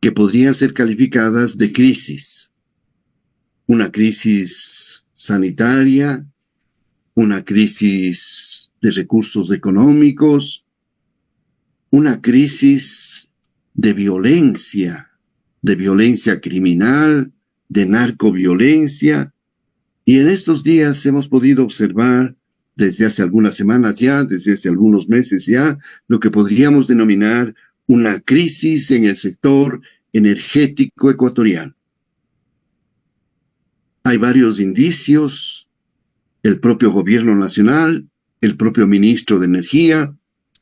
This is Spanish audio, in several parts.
que podrían ser calificadas de crisis. Una crisis sanitaria, una crisis de recursos económicos, una crisis de violencia criminal, de narcoviolencia. Y en estos días hemos podido observar, desde hace algunas semanas ya, desde hace algunos meses ya, lo que podríamos denominar una crisis en el sector energético ecuatoriano. Hay varios indicios. El propio gobierno nacional, el propio ministro de Energía,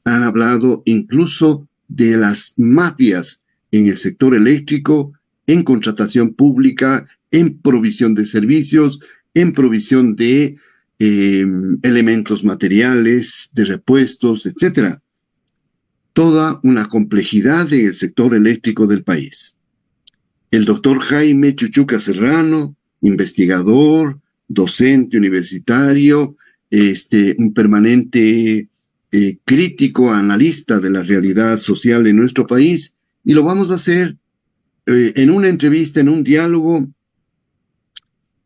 han hablado incluso de las mafias en el sector eléctrico, en contratación pública, en provisión de servicios, en provisión de elementos materiales, de repuestos, etcétera. Toda una complejidad en el sector eléctrico del país. El doctor Jaime Chuchuca Serrano, investigador, docente universitario, un permanente crítico, analista de la realidad social en nuestro país, y lo vamos a hacer en una entrevista, en un diálogo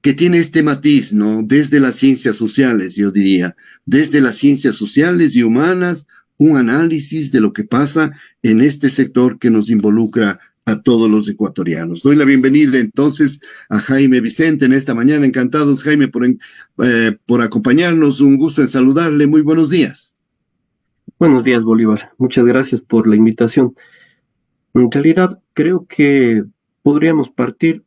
que tiene este matiz, ¿no? Desde las ciencias sociales, yo diría, desde las ciencias sociales y humanas, un análisis de lo que pasa en este sector que nos involucra a todos los ecuatorianos. Doy la bienvenida entonces a Jaime Vicente en esta mañana. Encantados, Jaime, por acompañarnos. Un gusto en saludarle. Muy buenos días. Buenos días, Bolívar. Muchas gracias por la invitación. En realidad, creo que podríamos partir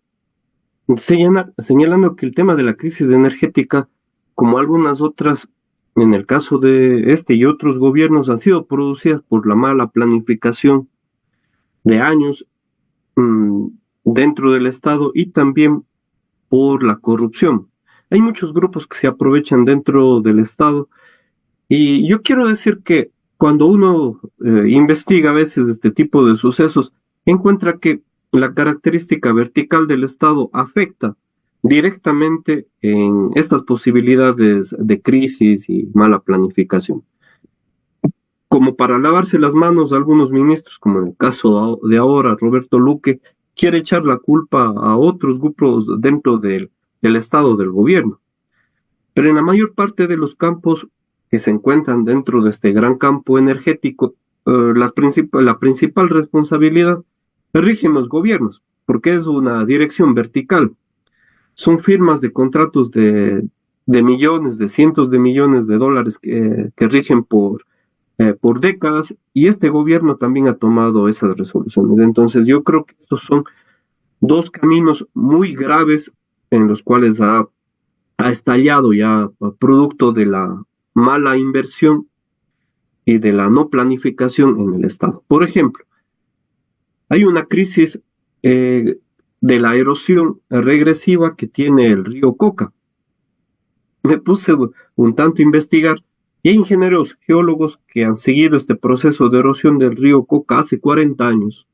señalando que el tema de la crisis energética, como algunas otras, en el caso de este y otros gobiernos, han sido producidas por la mala planificación de años dentro del Estado y también por la corrupción. Hay muchos grupos que se aprovechan dentro del Estado y yo quiero decir que cuando uno investiga a veces este tipo de sucesos, encuentra que la característica vertical del Estado afecta directamente en estas posibilidades de crisis y mala planificación. Como para lavarse las manos, algunos ministros, como en el caso de ahora, Roberto Luque, quiere echar la culpa a otros grupos dentro del Estado del gobierno. Pero en la mayor parte de los campos que se encuentran dentro de este gran campo energético, la principal responsabilidad rigen los gobiernos, porque es una dirección vertical. Son firmas de contratos de millones, de cientos de millones de dólares que rigen por décadas, y este gobierno también ha tomado esas resoluciones. Entonces yo creo que estos son dos caminos muy graves en los cuales ha estallado ya producto de la mala inversión y de la no planificación en el Estado. Por ejemplo, hay una crisis de la erosión regresiva que tiene el río Coca. Me puse un tanto a investigar y hay ingenieros geólogos que han seguido este proceso de erosión del río Coca hace 40 años.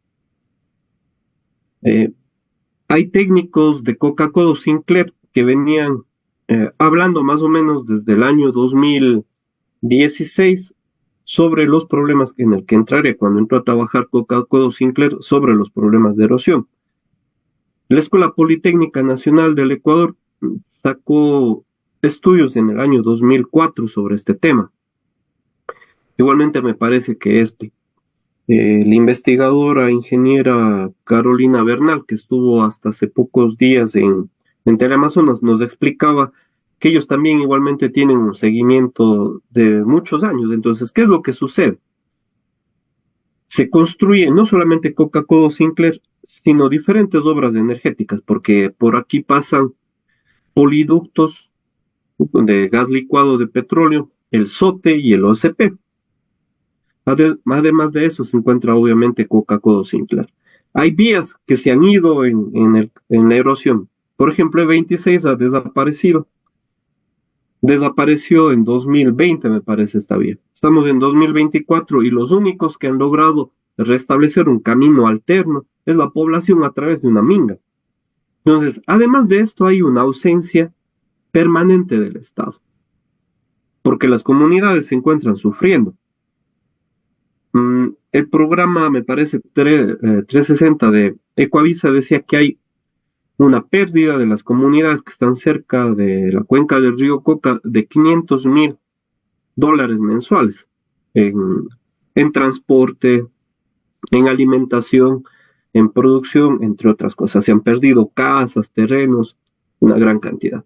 Hay técnicos de Coca-Cola Sinclair que venían hablando más o menos desde el año 2016 sobre los problemas en el que entraré cuando entró a trabajar Coca-Cola Sinclair sobre los problemas de erosión. La Escuela Politécnica Nacional del Ecuador sacó estudios en el año 2004 sobre este tema. Igualmente me parece que la investigadora ingeniera Carolina Bernal, que estuvo hasta hace pocos días en Teleamazonas, nos explicaba que ellos también igualmente tienen un seguimiento de muchos años. Entonces, ¿qué es lo que sucede? Se construye no solamente Coca-Cola Sinclair, sino diferentes obras energéticas, porque por aquí pasan poliductos de gas licuado de petróleo, el SOTE y el OCP. Además de eso, se encuentra obviamente Coca-Cola Sinclair. Hay vías que se han ido en la erosión. Por ejemplo, E26 ha desaparecido. Desapareció en 2020, me parece, esta vía. Estamos en 2024 y los únicos que han logrado restablecer un camino alterno es la población a través de una minga. Entonces, además de esto, hay una ausencia permanente del Estado, porque las comunidades se encuentran sufriendo. el programa, me parece, 360 de Ecuavisa decía que hay una pérdida de las comunidades que están cerca de la cuenca del río Coca de $500,000 mensuales en, en transporte, en alimentación, en producción, entre otras cosas. Se han perdido casas, terrenos, una gran cantidad.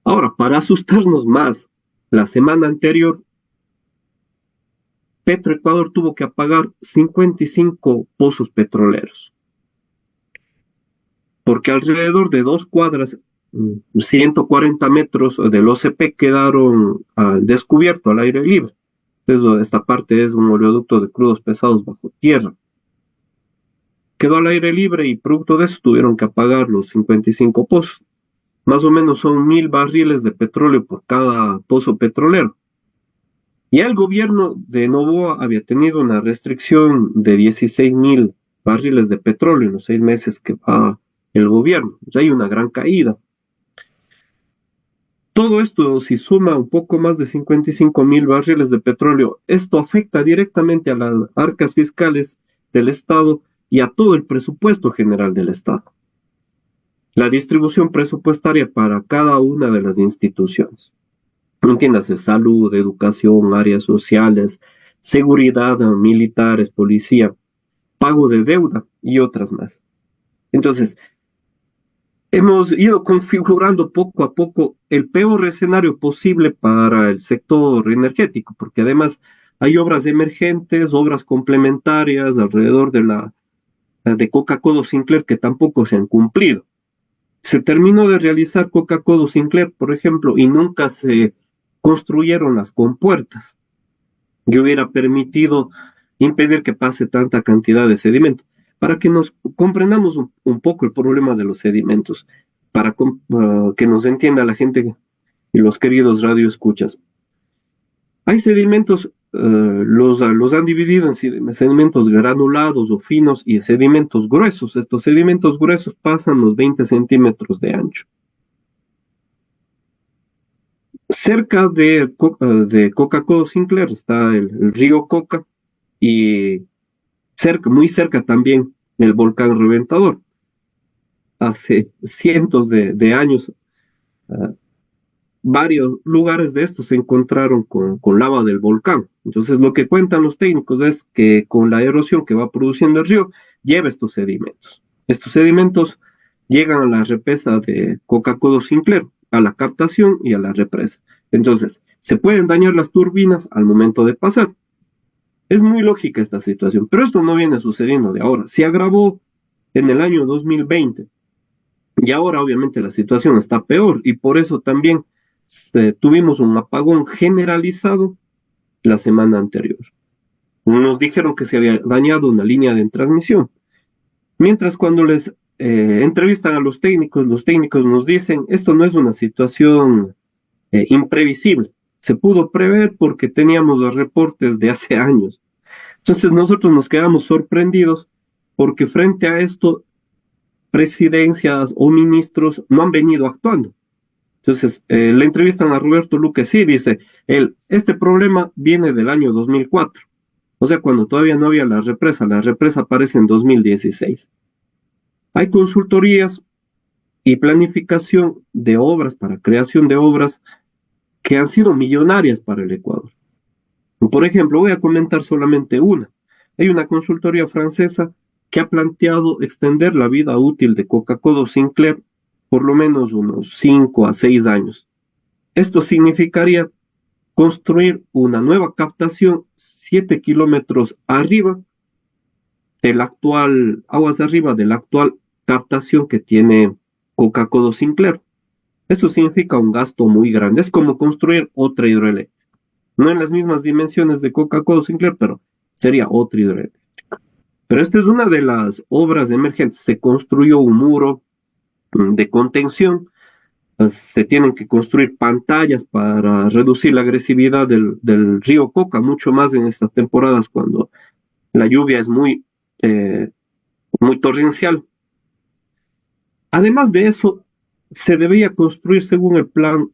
Ahora, para asustarnos más, la semana anterior, Petroecuador tuvo que apagar 55 pozos petroleros, porque alrededor de 2 cuadras, 140 metros del OCP quedaron al descubierto, al aire libre. Entonces, esta parte es un oleoducto de crudos pesados bajo tierra. Quedó al aire libre y producto de eso tuvieron que apagar los 55 pozos. Más o menos son 1.000 barriles de petróleo por cada pozo petrolero. Ya el gobierno de Noboa había tenido una restricción de 16.000 barriles de petróleo en los 6 meses que va el gobierno. Ya hay una gran caída. Todo esto, si suma un poco más de 55.000 barriles de petróleo, esto afecta directamente a las arcas fiscales del Estado y a todo el presupuesto general del Estado. La distribución presupuestaria para cada una de las instituciones. Entiéndase, salud, educación, áreas sociales, seguridad, militares, policía, pago de deuda y otras más. Entonces, hemos ido configurando poco a poco el peor escenario posible para el sector energético, porque además hay obras emergentes, obras complementarias alrededor de Coca-Cola Sinclair que tampoco se han cumplido. Se terminó de realizar Coca-Cola Sinclair, por ejemplo, y nunca se construyeron las compuertas que hubiera permitido impedir que pase tanta cantidad de sedimento. Para que nos comprendamos un poco el problema de los sedimentos, para que nos entienda la gente y los queridos radioescuchas. Hay sedimentos, los han dividido en sedimentos granulados o finos y sedimentos gruesos. Estos sedimentos gruesos pasan los 20 centímetros de ancho. Cerca de Coca-Cola Sinclair está el río Coca y muy cerca también el volcán Reventador. Hace cientos de años, varios lugares de estos se encontraron con lava del volcán. Entonces, lo que cuentan los técnicos es que con la erosión que va produciendo el río, lleva estos sedimentos. Estos sedimentos llegan a la represa de Coca-Cola Sinclair, a la captación y a la represa. Entonces, se pueden dañar las turbinas al momento de pasar. Es muy lógica esta situación, pero esto no viene sucediendo de ahora. Se agravó en el año 2020 y ahora obviamente la situación está peor y por eso también tuvimos un apagón generalizado la semana anterior. Nos dijeron que se había dañado una línea de transmisión. Mientras cuando les entrevistan a los técnicos nos dicen, esto no es una situación imprevisible. Se pudo prever porque teníamos los reportes de hace años. Entonces nosotros nos quedamos sorprendidos porque frente a esto, presidencias o ministros no han venido actuando. Entonces, le entrevistan a Roberto Luque, sí, dice, este problema viene del año 2004. O sea, cuando todavía no había la represa aparece en 2016. Hay consultorías y planificación de obras para creación de obras que han sido millonarias para el Ecuador. Por ejemplo, voy a comentar solamente una. Hay una consultoría francesa que ha planteado extender la vida útil de Coca-Cola Sinclair por lo menos unos 5 a 6 años. Esto significaría construir una nueva captación 7 kilómetros arriba del actual, aguas arriba de la actual captación que tiene Coca-Cola Sinclair. Esto significa un gasto muy grande. Es como construir otra hidroeléctrica. No en las mismas dimensiones de Coca-Cola Sinclair, pero sería otra hidroeléctrica. Pero esta es una de las obras emergentes. Se construyó un muro de contención, se tienen que construir pantallas para reducir la agresividad del río Coca, mucho más en estas temporadas cuando la lluvia es muy torrencial. Además de eso, se debía construir, según el plan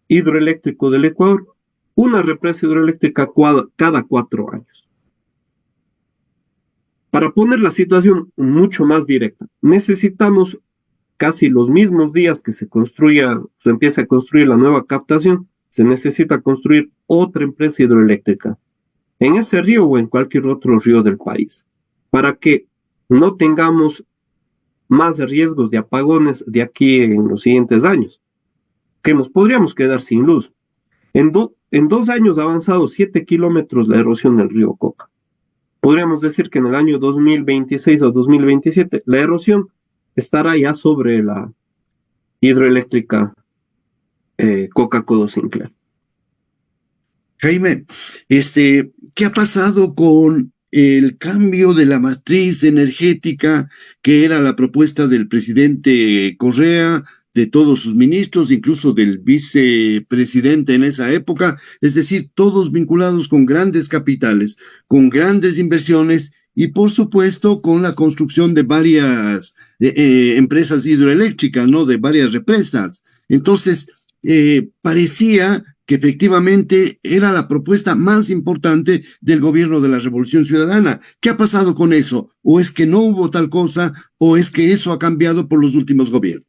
hidroeléctrico del Ecuador, una represa hidroeléctrica cada 4 años. Para poner la situación mucho más directa, necesitamos casi los mismos días que se empieza a construir la nueva captación, se necesita construir otra empresa hidroeléctrica en ese río o en cualquier otro río del país, para que no tengamos más riesgos de apagones de aquí en los siguientes años, que nos podríamos quedar sin luz. En 2 años ha avanzado 7 kilómetros la erosión del río Coca. Podríamos decir que en el año 2026 o 2027 la erosión estará ya sobre la hidroeléctrica Coca-Codo Sinclair. Jaime, ¿qué ha pasado con el cambio de la matriz energética que era la propuesta del presidente Correa, de todos sus ministros, incluso del vicepresidente en esa época? Es decir, todos vinculados con grandes capitales, con grandes inversiones y, por supuesto, con la construcción de varias empresas hidroeléctricas, ¿no? De varias represas. Entonces, parecía que efectivamente era la propuesta más importante del gobierno de la Revolución Ciudadana. ¿Qué ha pasado con eso? ¿O es que no hubo tal cosa? ¿O es que eso ha cambiado por los últimos gobiernos?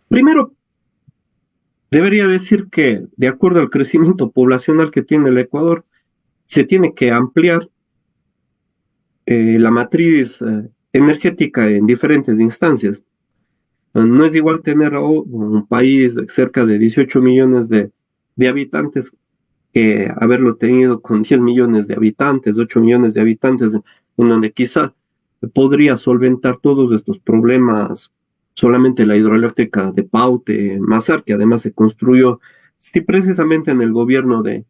Primero, debería decir que, de acuerdo al crecimiento poblacional que tiene el Ecuador, se tiene que ampliar la matriz energética en diferentes instancias. No es igual tener un país de cerca de 18 millones de habitantes que haberlo tenido con 10 millones de habitantes, 8 millones de habitantes, en donde quizá podría solventar todos estos problemas solamente la hidroeléctrica de Paute, Mazar, que además se construyó sí, precisamente en el gobierno de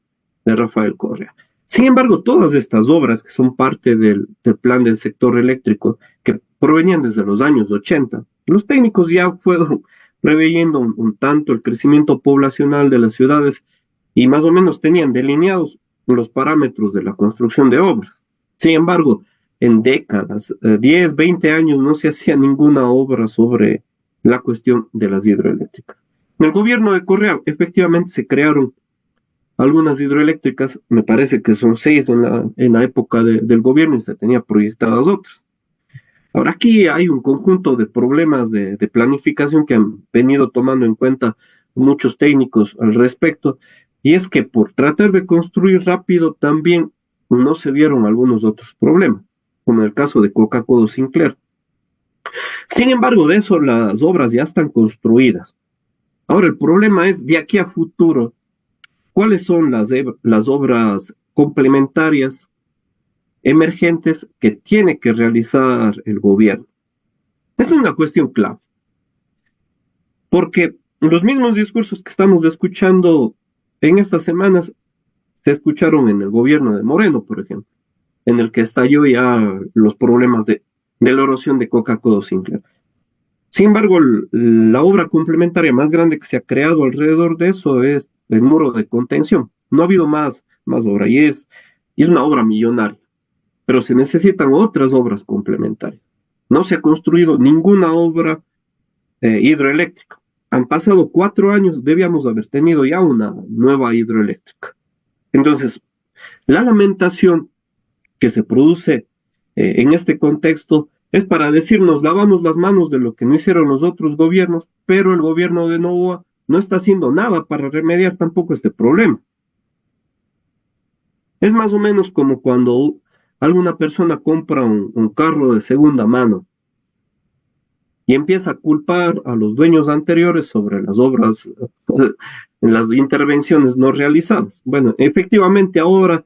Rafael Correa. Sin embargo, todas estas obras que son parte del plan del sector eléctrico, que provenían desde los años 80, los técnicos ya fueron preveyendo un tanto el crecimiento poblacional de las ciudades y más o menos tenían delineados los parámetros de la construcción de obras. Sin embargo, en décadas, 10, 20 años, no se hacía ninguna obra sobre la cuestión de las hidroeléctricas. En el gobierno de Correa, efectivamente, se crearon algunas hidroeléctricas, me parece que son 6 en la época del gobierno y se tenía proyectadas otras. Ahora aquí hay un conjunto de problemas de planificación que han venido tomando en cuenta muchos técnicos al respecto, y es que por tratar de construir rápido también no se vieron algunos otros problemas, como en el caso de Coca-Codo Sinclair. Sin embargo, de eso las obras ya están construidas. Ahora el problema es de aquí a futuro, ¿cuáles son las obras complementarias emergentes que tiene que realizar el gobierno? Esta es una cuestión clave, porque los mismos discursos que estamos escuchando en estas semanas se escucharon en el gobierno de Moreno, por ejemplo, en el que estalló ya los problemas de la erosión de Coca-Codo Sinclair. Sin embargo, la obra complementaria más grande que se ha creado alrededor de eso es el muro de contención. No ha habido más obra y es una obra millonaria, pero se necesitan otras obras complementarias. No se ha construido ninguna obra hidroeléctrica. Han pasado 4 años, debíamos haber tenido ya una nueva hidroeléctrica. Entonces, la lamentación que se produce en este contexto es para decirnos, lavamos las manos de lo que no hicieron los otros gobiernos, pero el gobierno de Novoa no está haciendo nada para remediar tampoco este problema. Es más o menos como cuando alguna persona compra un carro de segunda mano y empieza a culpar a los dueños anteriores sobre las obras, las intervenciones no realizadas. Bueno, efectivamente ahora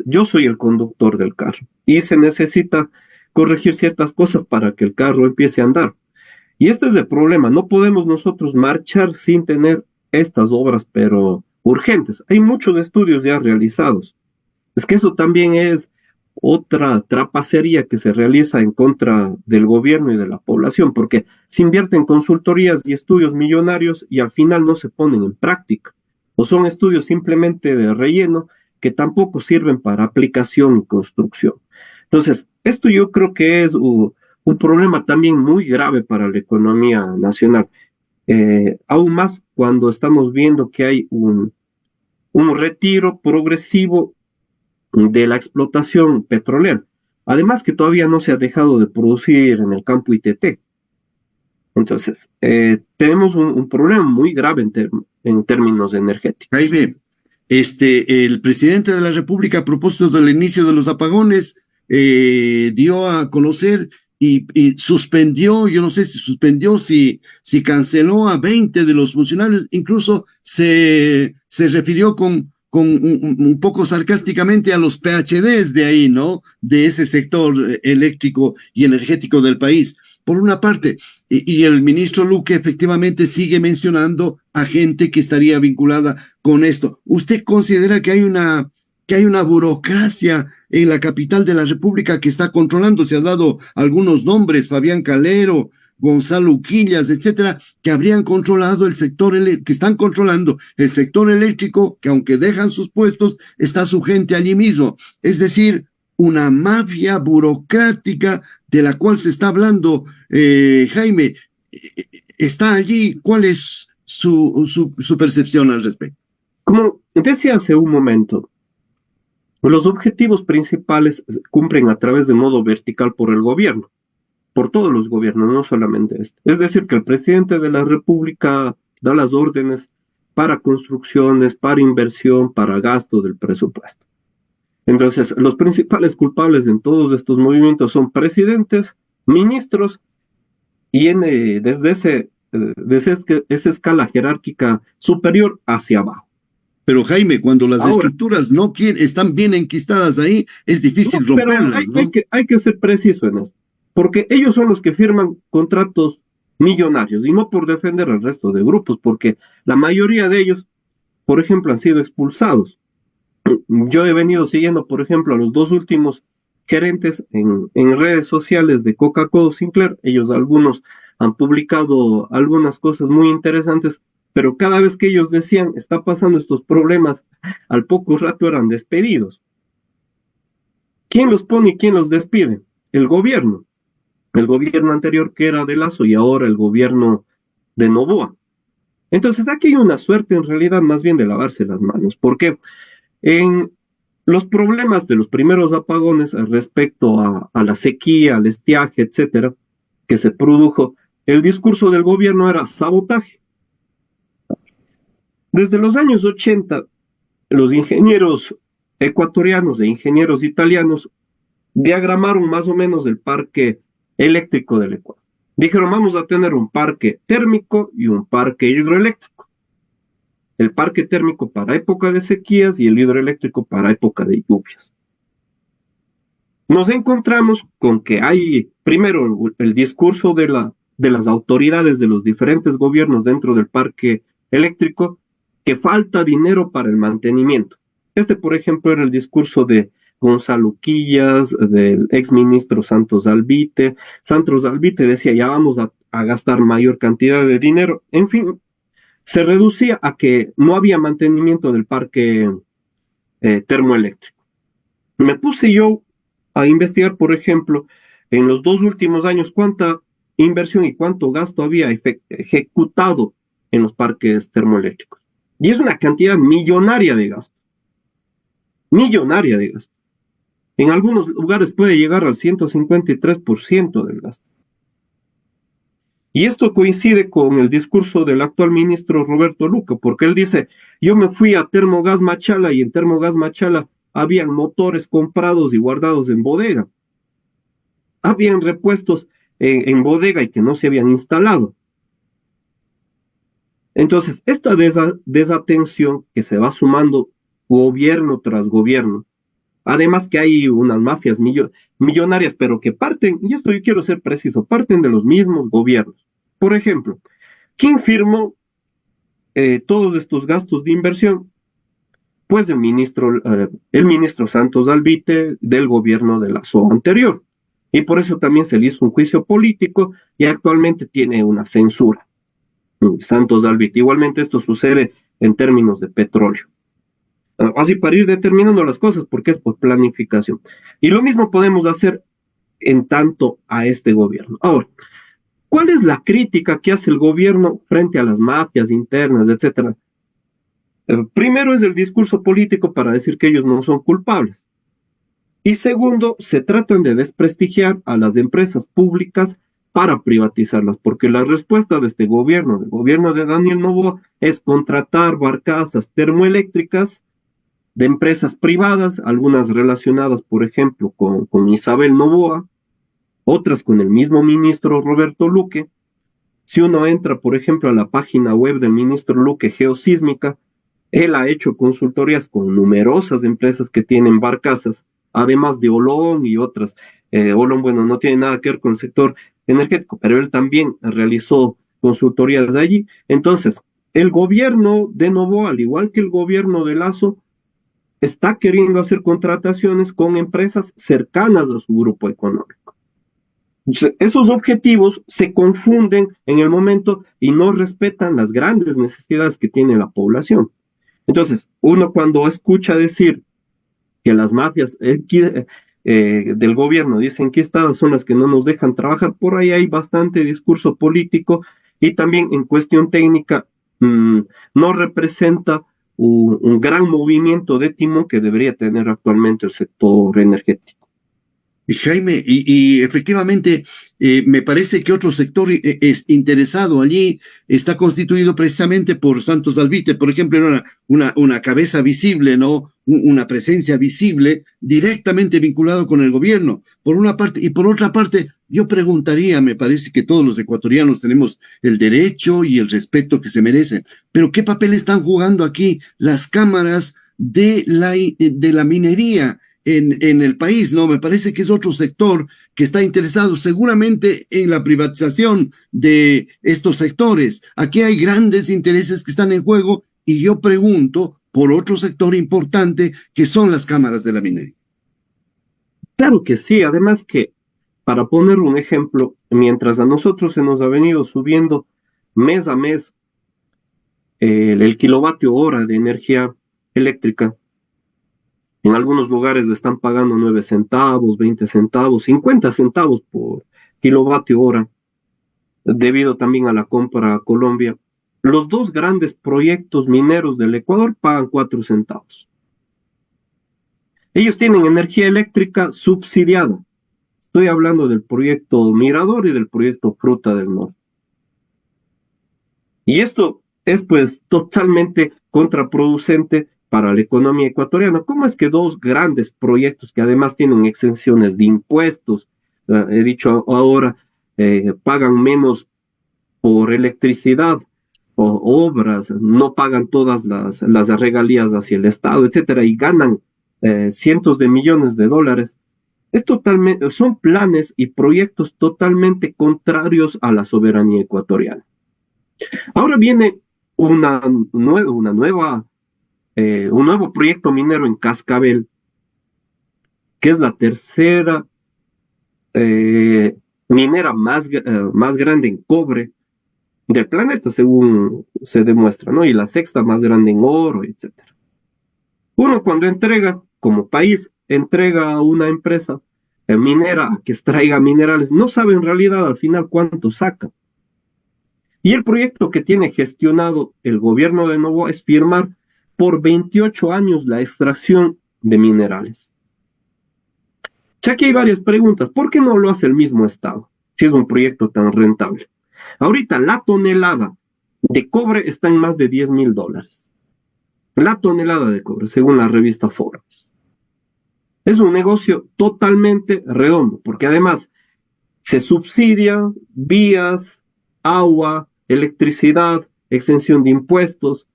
yo soy el conductor del carro y se necesita corregir ciertas cosas para que el carro empiece a andar. Y este es el problema, no podemos nosotros marchar sin tener estas obras, pero urgentes. Hay muchos estudios ya realizados. Es que eso también es otra trapacería que se realiza en contra del gobierno y de la población, porque se invierten consultorías y estudios millonarios y al final no se ponen en práctica, o son estudios simplemente de relleno que tampoco sirven para aplicación y construcción. Entonces, esto yo creo que es un problema también muy grave para la economía nacional, aún más cuando estamos viendo que hay un retiro progresivo de la explotación petrolera. Además que todavía no se ha dejado de producir en el campo ITT. Entonces, tenemos un problema muy grave en términos energéticos. Jaime, el presidente de la República, a propósito del inicio de los apagones, dio a conocer y suspendió, yo no sé si suspendió, si canceló a 20 de los funcionarios, incluso se refirió con un poco sarcásticamente a los PhDs de ahí, ¿no? De ese sector eléctrico y energético del país. Por una parte, y el ministro Luque efectivamente sigue mencionando a gente que estaría vinculada con esto. ¿Usted considera que hay una burocracia en la capital de la República que está controlando? Se han dado algunos nombres, Fabián Calero, Gonzalo Uquillas, etcétera, que habrían controlado el sector, que están controlando el sector eléctrico, que aunque dejan sus puestos, está su gente allí mismo. Es decir, una mafia burocrática de la cual se está hablando. Jaime, está allí. ¿Cuál es su percepción al respecto? Como decía hace un momento, los objetivos principales cumplen a través de modo vertical por el gobierno, por todos los gobiernos, no solamente este. Es decir, que el presidente de la República da las órdenes para construcciones, para inversión, para gasto del presupuesto. Entonces, los principales culpables en todos estos movimientos son presidentes, ministros, y desde esa escala jerárquica superior hacia abajo. Pero Jaime, cuando las estructuras están bien enquistadas ahí, es difícil romperlas, ¿no? Hay que ser preciso en esto, porque ellos son los que firman contratos millonarios, y no por defender al resto de grupos, porque la mayoría de ellos, por ejemplo, han sido expulsados. Yo he venido siguiendo, por ejemplo, a los dos últimos gerentes en redes sociales de Coca-Cola Sinclair. Ellos, algunos, han publicado algunas cosas muy interesantes, pero cada vez que ellos decían, está pasando estos problemas, al poco rato eran despedidos. ¿Quién los pone y quién los despide? El gobierno. El gobierno anterior, que era de Lasso, y ahora el gobierno de Noboa. Entonces, aquí hay una suerte, en realidad, más bien de lavarse las manos, porque en los problemas de los primeros apagones respecto a la sequía, al estiaje, etcétera, que se produjo, el discurso del gobierno era sabotaje. Desde los años 80, los ingenieros ecuatorianos e ingenieros italianos diagramaron más o menos el parque eléctrico del Ecuador. Dijeron, vamos a tener un parque térmico y un parque hidroeléctrico. El parque térmico para época de sequías y el hidroeléctrico para época de lluvias. Nos encontramos con que hay, primero, el discurso de las autoridades de los diferentes gobiernos dentro del parque eléctrico, que falta dinero para el mantenimiento. Por ejemplo, era el discurso de Gonzalo Uquillas, del exministro Santos Albite. Santos Albite decía, ya vamos a gastar mayor cantidad de dinero. En fin, se reducía a que no había mantenimiento del parque termoeléctrico. Me puse yo a investigar, por ejemplo, en los 2 últimos años, cuánta inversión y cuánto gasto había ejecutado en los parques termoeléctricos. Y es una cantidad millonaria de gasto. Millonaria de gasto. En algunos lugares puede llegar al 153% del gasto. Y esto coincide con el discurso del actual ministro Roberto Luque, porque él dice, yo me fui a Termogas Machala y en Termogas Machala habían motores comprados y guardados en bodega. Habían repuestos en bodega y que no se habían instalado. Entonces, esta desatención que se va sumando gobierno tras gobierno, además que hay unas mafias millonarias, pero que parten, y esto yo quiero ser preciso, parten de los mismos gobiernos. Por ejemplo, ¿quién firmó todos estos gastos de inversión? Pues el ministro Santos Albite del gobierno de Lasso anterior. Y por eso también se le hizo un juicio político y actualmente tiene una censura. Santos Albite. Igualmente esto sucede en términos de petróleo. Así para ir determinando las cosas, porque es por planificación. Y lo mismo podemos hacer en tanto a este gobierno. Ahora, ¿cuál es la crítica que hace el gobierno frente a las mafias internas, etcétera? Primero es el discurso político para decir que ellos no son culpables. Y segundo, se tratan de desprestigiar a las empresas públicas para privatizarlas, porque la respuesta de este gobierno, del gobierno de Daniel Noboa, es contratar barcazas termoeléctricas de empresas privadas, algunas relacionadas, por ejemplo, con Isabel Noboa, otras con el mismo ministro Roberto Luque. Si uno entra, por ejemplo, a la página web del ministro Luque, Geosísmica, él ha hecho consultorías con numerosas empresas que tienen barcazas, además de Olón y otras. Olón, bueno, no tiene nada que ver con el sector energético, pero él también realizó consultorías de allí. Entonces, el gobierno de Noboa, al igual que el gobierno de Lazo, está queriendo hacer contrataciones con empresas cercanas a su grupo económico. Esos objetivos se confunden en el momento y no respetan las grandes necesidades que tiene la población. Entonces, uno cuando escucha decir que las mafias del gobierno dicen que estas son las que no nos dejan trabajar, por ahí hay bastante discurso político y también en cuestión técnica no representa un gran movimiento de timón que debería tener actualmente el sector energético. Jaime, efectivamente, me parece que otro sector es interesado allí está constituido precisamente por Santos Alvite, por ejemplo, era una cabeza visible, ¿no? Una presencia visible directamente vinculado con el gobierno, por una parte, y por otra parte, yo preguntaría, me parece que todos los ecuatorianos tenemos el derecho y el respeto que se merecen, pero ¿qué papel están jugando aquí las cámaras de la minería en el país? No, me parece que es otro sector que está interesado seguramente en la privatización de estos sectores. Aquí hay grandes intereses que están en juego y yo pregunto por otro sector importante que son las cámaras de la minería. Claro que sí, además que, para poner un ejemplo, mientras a nosotros se nos ha venido subiendo mes a mes el kilovatio hora de energía eléctrica, en algunos lugares le están pagando 9 centavos, 20 centavos, 50 centavos por kilovatio hora, debido también a la compra a Colombia. Los dos grandes proyectos mineros del Ecuador pagan 4 centavos. Ellos tienen energía eléctrica subsidiada. Estoy hablando del proyecto Mirador y del proyecto Fruta del Norte. Y esto es pues totalmente contraproducente para la economía ecuatoriana. ¿Cómo es que dos grandes proyectos que además tienen exenciones de impuestos, he dicho ahora, pagan menos por electricidad o obras, no pagan todas las regalías hacia el Estado, etcétera, y ganan cientos de millones de dólares? Son planes y proyectos totalmente contrarios a la soberanía ecuatoriana. Ahora viene un nuevo proyecto minero en Cascabel, que es la tercera minera más grande en cobre del planeta, según se demuestra, ¿no? Y la sexta más grande en oro, etcétera. Uno cuando entrega, como país, entrega a una empresa minera que extraiga minerales, no sabe en realidad al final cuánto saca. Y el proyecto que tiene gestionado el gobierno de Noboa es firmar por 28 años la extracción de minerales. Ya que hay varias preguntas. ¿Por qué no lo hace el mismo Estado si es un proyecto tan rentable? Ahorita la tonelada de cobre está en más de $10,000. La tonelada de cobre, según la revista Forbes. Es un negocio totalmente redondo, porque además se subsidia vías, agua, electricidad, exención de impuestos,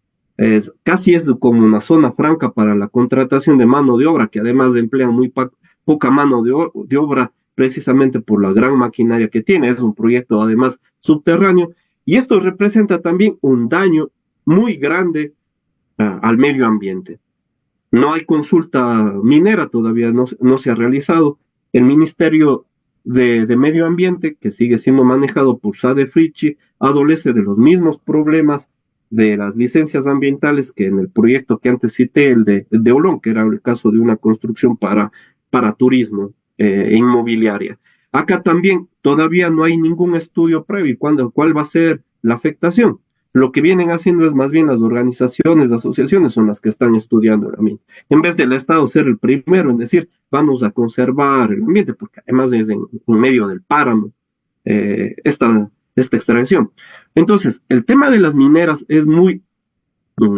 casi es como una zona franca para la contratación de mano de obra, que además emplean muy poca mano de obra precisamente por la gran maquinaria que tiene. Es un proyecto además subterráneo y esto representa también un daño muy grande al medio ambiente. No hay consulta minera, todavía no se ha realizado. El Ministerio de Medio Ambiente, que sigue siendo manejado por Sade Fritzsche, adolece de los mismos problemas de las licencias ambientales que en el proyecto que antes cité, el de Olón, que era el caso de una construcción para turismo e inmobiliaria. Acá también todavía no hay ningún estudio previo cuál va a ser la afectación. Lo que vienen haciendo es más bien las organizaciones, las asociaciones son las que están estudiando el ambiente, en vez del Estado ser el primero en decir, vamos a conservar el ambiente, porque además es en medio del páramo esta extracción. Entonces, el tema de las mineras es muy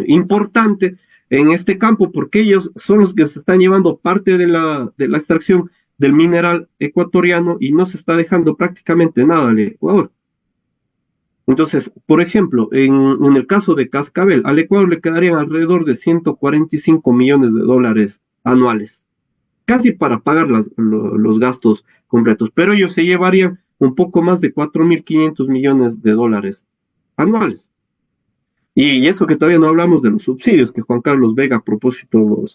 importante en este campo porque ellos son los que se están llevando parte de la extracción del mineral ecuatoriano y no se está dejando prácticamente nada al Ecuador. Entonces, por ejemplo, en el caso de Cascabel, al Ecuador le quedarían alrededor de 145 millones de dólares anuales, casi para pagar los gastos completos, pero ellos se llevarían un poco más de 4.500 millones de dólares anuales. Y eso que todavía no hablamos de los subsidios, que Juan Carlos Vega a propósito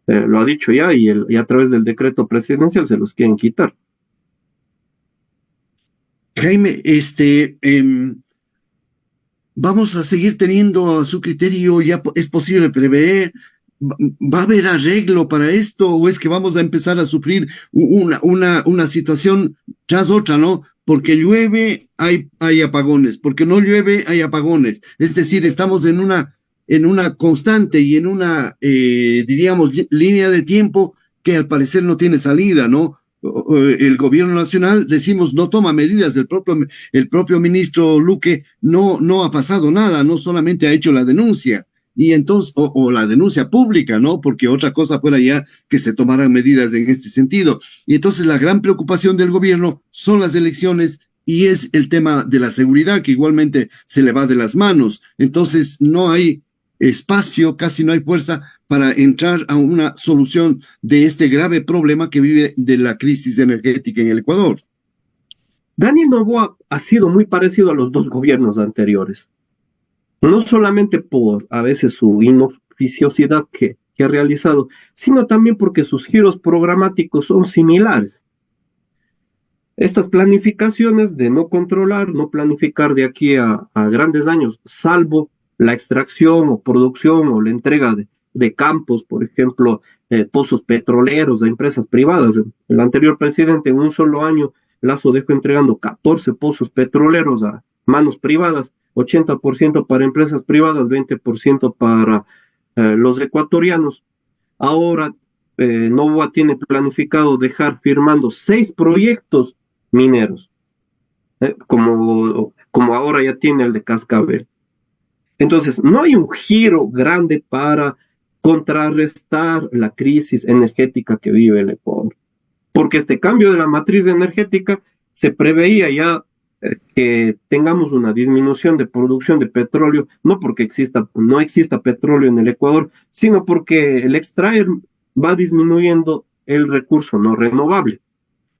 lo ha dicho ya y a través del decreto presidencial se los quieren quitar. Jaime, vamos a seguir teniendo a su criterio, ya es posible prever, ¿va a haber arreglo para esto o es que vamos a empezar a sufrir una situación tras otra, ¿no? Porque llueve, hay apagones, porque no llueve, hay apagones. Es decir, estamos en una constante y en una, diríamos, línea de tiempo que al parecer no tiene salida, ¿no? El gobierno nacional, decimos, no toma medidas, el propio ministro Luque no ha pasado nada, no solamente ha hecho la denuncia, y entonces, o la denuncia pública, ¿no? Porque otra cosa fuera ya que se tomaran medidas en este sentido. Y entonces la gran preocupación del gobierno son las elecciones y es el tema de la seguridad, que igualmente se le va de las manos. Entonces no hay espacio, casi no hay fuerza para entrar a una solución de este grave problema que vive de la crisis energética en el Ecuador. Daniel Noboa ha sido muy parecido a los dos gobiernos anteriores, no solamente por a veces su inoficiosidad que ha realizado, sino también porque sus giros programáticos son similares. Estas planificaciones de no controlar, no planificar de aquí a grandes años, salvo la extracción o producción o la entrega de campos, por ejemplo, pozos petroleros a empresas privadas. El anterior presidente en un solo año, Lazo dejó entregando 14 pozos petroleros a manos privadas, 80% para empresas privadas, 20% para los ecuatorianos. Ahora Noboa tiene planificado dejar firmando 6 proyectos mineros, como ahora ya tiene el de Cascabel. Entonces, no hay un giro grande para contrarrestar la crisis energética que vive el Ecuador, porque este cambio de la matriz energética se preveía ya que tengamos una disminución de producción de petróleo, no porque no exista petróleo en el Ecuador, sino porque el extraer va disminuyendo el recurso no renovable.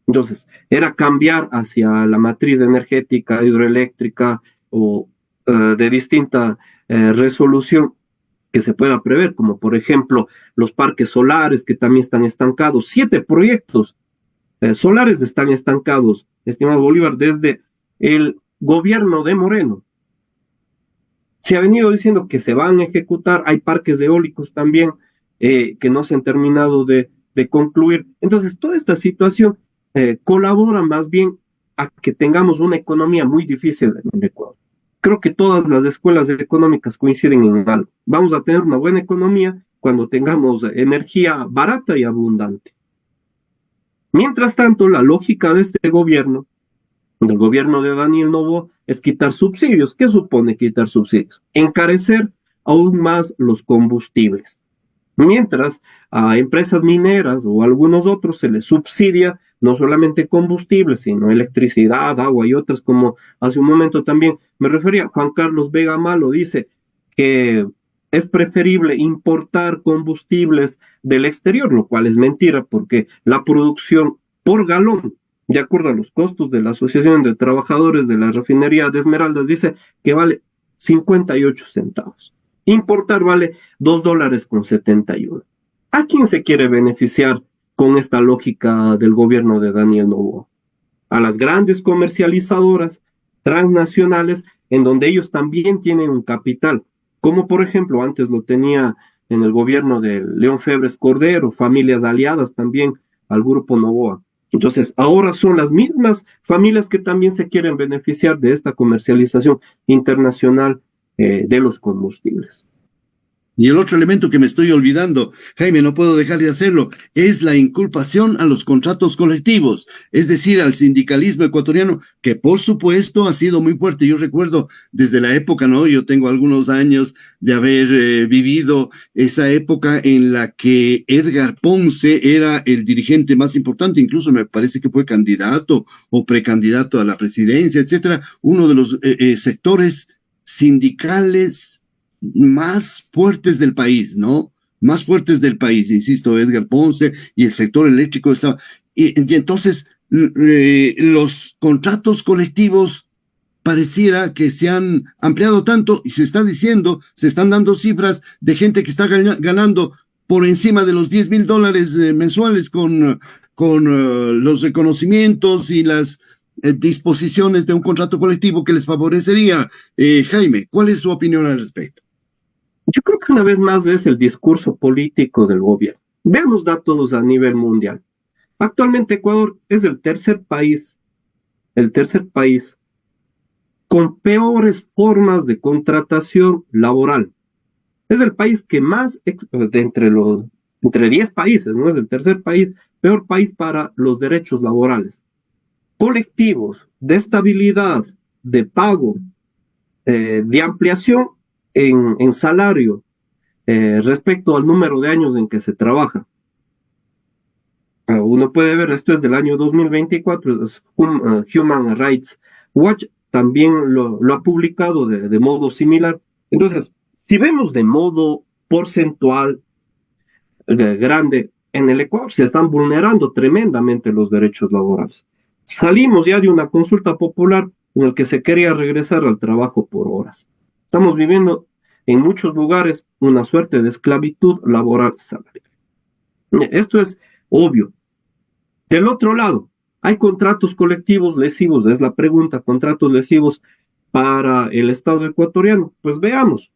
Entonces, era cambiar hacia la matriz energética hidroeléctrica o de distinta resolución que se pueda prever, como por ejemplo los parques solares que también están estancados. 7 proyectos solares están estancados, estimado Bolívar, desde el gobierno de Moreno. Se ha venido diciendo que se van a ejecutar, hay parques eólicos también que no se han terminado de concluir. Entonces, toda esta situación colabora más bien a que tengamos una economía muy difícil en el Ecuador. Creo que todas las escuelas económicas coinciden en algo. Vamos a tener una buena economía cuando tengamos energía barata y abundante. Mientras tanto, la lógica de este gobierno, del gobierno de Daniel Noboa, es quitar subsidios. ¿Qué supone quitar subsidios? Encarecer aún más los combustibles. Mientras a empresas mineras o a algunos otros se les subsidia no solamente combustibles, sino electricidad, agua y otras, como hace un momento también me refería, Juan Carlos Vega Malo dice que es preferible importar combustibles del exterior, lo cual es mentira porque la producción por galón, de acuerdo a los costos de la Asociación de Trabajadores de la Refinería de Esmeraldas, dice que vale 58 centavos. Importar vale $2.71. ¿A quién se quiere beneficiar con esta lógica del gobierno de Daniel Noboa? A las grandes comercializadoras transnacionales en donde ellos también tienen un capital, como por ejemplo antes lo tenía en el gobierno de León Febres Cordero, familias aliadas también al grupo Noboa. Entonces, ahora son las mismas familias que también se quieren beneficiar de esta comercialización internacional de los combustibles. Y el otro elemento que me estoy olvidando, Jaime, no puedo dejar de hacerlo, es la inculpación a los contratos colectivos, es decir, al sindicalismo ecuatoriano, que por supuesto ha sido muy fuerte. Yo recuerdo desde la época, ¿no? Yo tengo algunos años de haber vivido esa época en la que Edgar Ponce era el dirigente más importante, incluso me parece que fue candidato o precandidato a la presidencia, etcétera, uno de los sectores sindicales más fuertes del país, ¿no? Más fuertes del país, insisto, Edgar Ponce y el sector eléctrico estaba. Y entonces los contratos colectivos pareciera que se han ampliado tanto y se está diciendo, se están dando cifras de gente que está ganando por encima de los $10,000 mensuales con los reconocimientos y las disposiciones de un contrato colectivo que les favorecería. Jaime, ¿cuál es su opinión al respecto? Yo creo que una vez más es el discurso político del gobierno. Veamos datos a nivel mundial. Actualmente Ecuador es el tercer país con peores formas de contratación laboral. Es el país que más, entre 10 países, ¿no? Es el tercer país, peor país para los derechos laborales. Colectivos, de estabilidad, de pago, de ampliación en salario respecto al número de años en que se trabaja. Uno puede ver, esto es del año 2024, Human Rights Watch también lo ha publicado de modo similar. Entonces, si vemos de modo porcentual grande, en el Ecuador se están vulnerando tremendamente los derechos laborales. Salimos ya de una consulta popular en la que se quería regresar al trabajo por horas. Estamos viviendo en muchos lugares una suerte de esclavitud laboral salarial. Esto es obvio. Del otro lado, ¿hay contratos colectivos lesivos? Es la pregunta, contratos lesivos para el Estado ecuatoriano. Pues veamos.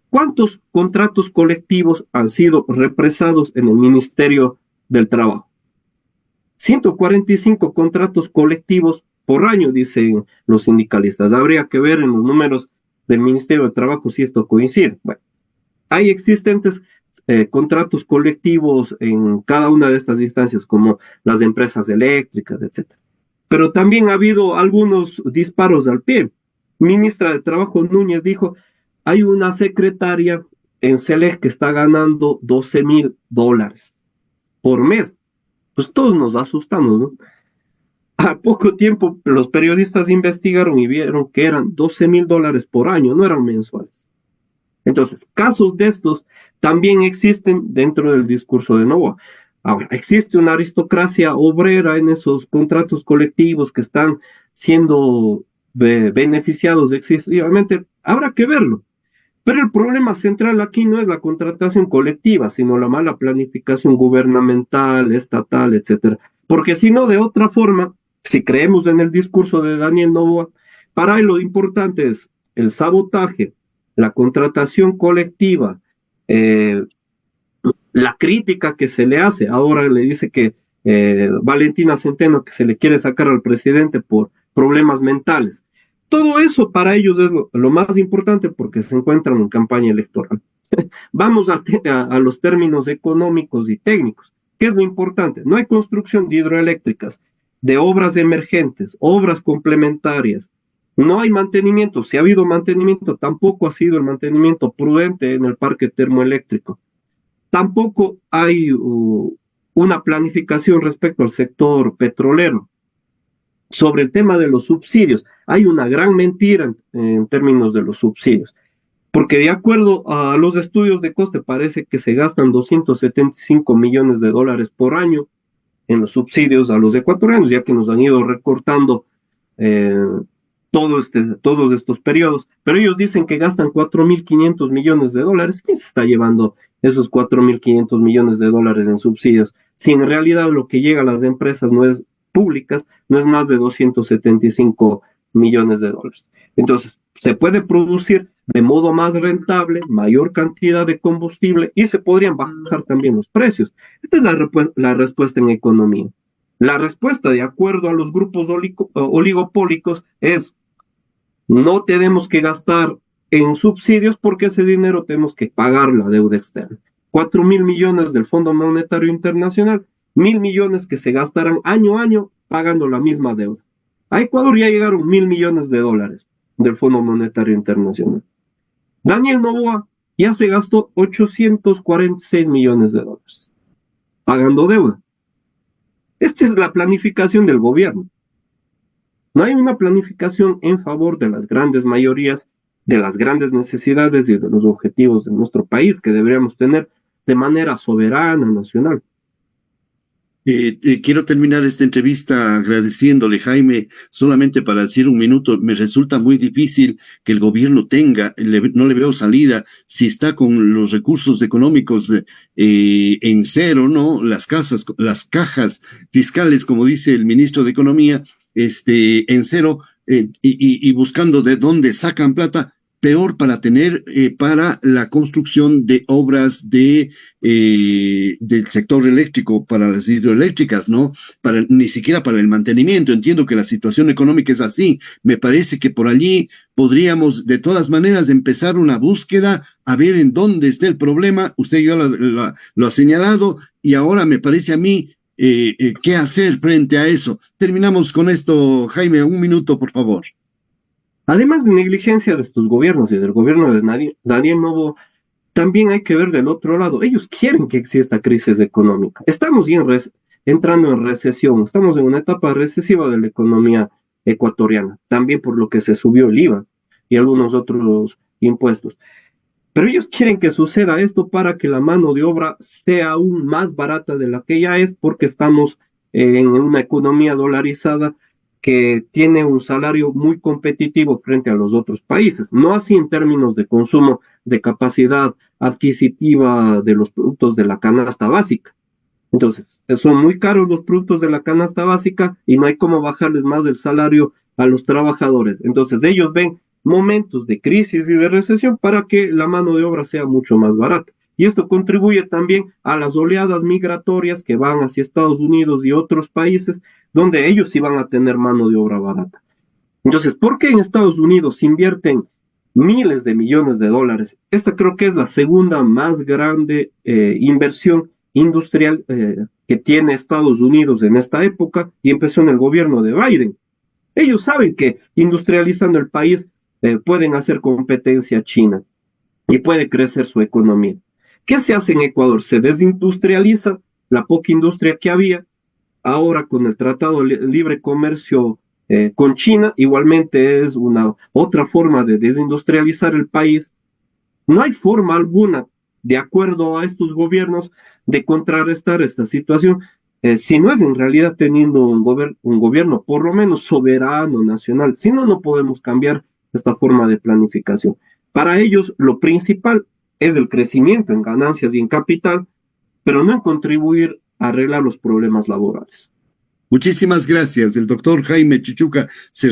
¿Cuántos contratos colectivos han sido represados en el Ministerio del Trabajo? 145 contratos colectivos por año, dicen los sindicalistas. Habría que ver en los números del Ministerio del Trabajo si esto coincide. Bueno, hay existentes contratos colectivos en cada una de estas instancias, como las empresas eléctricas, etc. Pero también ha habido algunos disparos al pie. Ministra de Trabajo Núñez dijo, hay una secretaria en CELEC que está ganando $12,000 por mes. Pues todos nos asustamos, ¿no? A poco tiempo los periodistas investigaron y vieron que eran $12,000 por año, no eran mensuales. Entonces, casos de estos también existen dentro del discurso de Novoa. Ahora, existe una aristocracia obrera en esos contratos colectivos que están siendo beneficiados excesivamente. Habrá que verlo. Pero el problema central aquí no es la contratación colectiva, sino la mala planificación gubernamental, estatal, etcétera. Porque si no, de otra forma, si creemos en el discurso de Daniel Noboa, para él lo importante es el sabotaje, la contratación colectiva, la crítica que se le hace. Ahora le dice que Valentina Centeno que se le quiere sacar al presidente por problemas mentales. Todo eso para ellos es lo más importante porque se encuentran en campaña electoral. Vamos a los términos económicos y técnicos. ¿Qué es lo importante? No hay construcción de hidroeléctricas, de obras emergentes, obras complementarias. No hay mantenimiento. Si ha habido mantenimiento, tampoco ha sido el mantenimiento prudente en el parque termoeléctrico. Tampoco hay una planificación respecto al sector petrolero. Sobre el tema de los subsidios, hay una gran mentira en términos de los subsidios, porque de acuerdo a los estudios de coste parece que se gastan $275 millones por año en los subsidios a los ecuatorianos, ya que nos han ido recortando todos estos periodos, pero ellos dicen que gastan $4.500 millones. ¿Quién se está llevando esos $4.500 millones en subsidios? Si en realidad lo que llega a las empresas públicas no es más de $275 millones. Entonces, se puede producir de modo más rentable, mayor cantidad de combustible y se podrían bajar también los precios. Esta es la respuesta en economía. La respuesta, de acuerdo a los grupos oligopólicos, es no tenemos que gastar en subsidios porque ese dinero tenemos que pagar la deuda externa. 4.000 millones del Fondo Monetario Internacional, 1.000 millones que se gastarán año a año pagando la misma deuda. A Ecuador ya llegaron 1.000 millones de dólares del Fondo Monetario Internacional. Daniel Noboa ya se gastó 846 millones de dólares pagando deuda. Esta es la planificación del gobierno. No hay una planificación en favor de las grandes mayorías, de las grandes necesidades y de los objetivos de nuestro país que deberíamos tener de manera soberana, nacional. Quiero terminar esta entrevista agradeciéndole, Jaime, solamente para decir un minuto. Me resulta muy difícil que el gobierno tenga, no le veo salida, si está con los recursos económicos en cero, ¿no? Las cajas fiscales, como dice el ministro de Economía, en cero, y buscando de dónde sacan plata. Peor para tener para la construcción de obras del sector eléctrico, para las hidroeléctricas, ¿no? Ni siquiera para el mantenimiento. Entiendo que la situación económica es así. Me parece que por allí podríamos, de todas maneras, empezar una búsqueda a ver en dónde está el problema. Usted ya lo ha señalado, y ahora me parece a mí qué hacer frente a eso. Terminamos con esto, Jaime. Un minuto, por favor. Además de negligencia de estos gobiernos y del gobierno de Daniel Noboa, también hay que ver del otro lado. Ellos quieren que exista crisis económica. Estamos entrando en recesión, estamos en una etapa recesiva de la economía ecuatoriana, también por lo que se subió el IVA y algunos otros impuestos. Pero ellos quieren que suceda esto para que la mano de obra sea aún más barata de la que ya es, porque estamos en una economía dolarizada que tiene un salario muy competitivo frente a los otros países, no así en términos de consumo, de capacidad adquisitiva de los productos de la canasta básica. Entonces, son muy caros los productos de la canasta básica y no hay cómo bajarles más el salario a los trabajadores. Entonces, ellos ven momentos de crisis y de recesión para que la mano de obra sea mucho más barata. Y esto contribuye también a las oleadas migratorias que van hacia Estados Unidos y otros países donde ellos sí van a tener mano de obra barata. Entonces, ¿por qué en Estados Unidos invierten miles de millones de dólares? Esta creo que es la segunda más grande inversión industrial que tiene Estados Unidos en esta época, y empezó en el gobierno de Biden. Ellos saben que industrializando el país pueden hacer competencia a China y puede crecer su economía. ¿Qué se hace en Ecuador? Se desindustrializa la poca industria que había. Ahora con el Tratado de Libre Comercio con China, igualmente es una otra forma de desindustrializar el país. No hay forma alguna, de acuerdo a estos gobiernos, de contrarrestar esta situación, si no es en realidad teniendo un gobierno por lo menos soberano, nacional. Si no, no podemos cambiar esta forma de planificación. Para ellos, lo principal es el crecimiento en ganancias y en capital, pero no en contribuir a arreglar los problemas laborales. Muchísimas gracias. El doctor Jaime Chuchuca se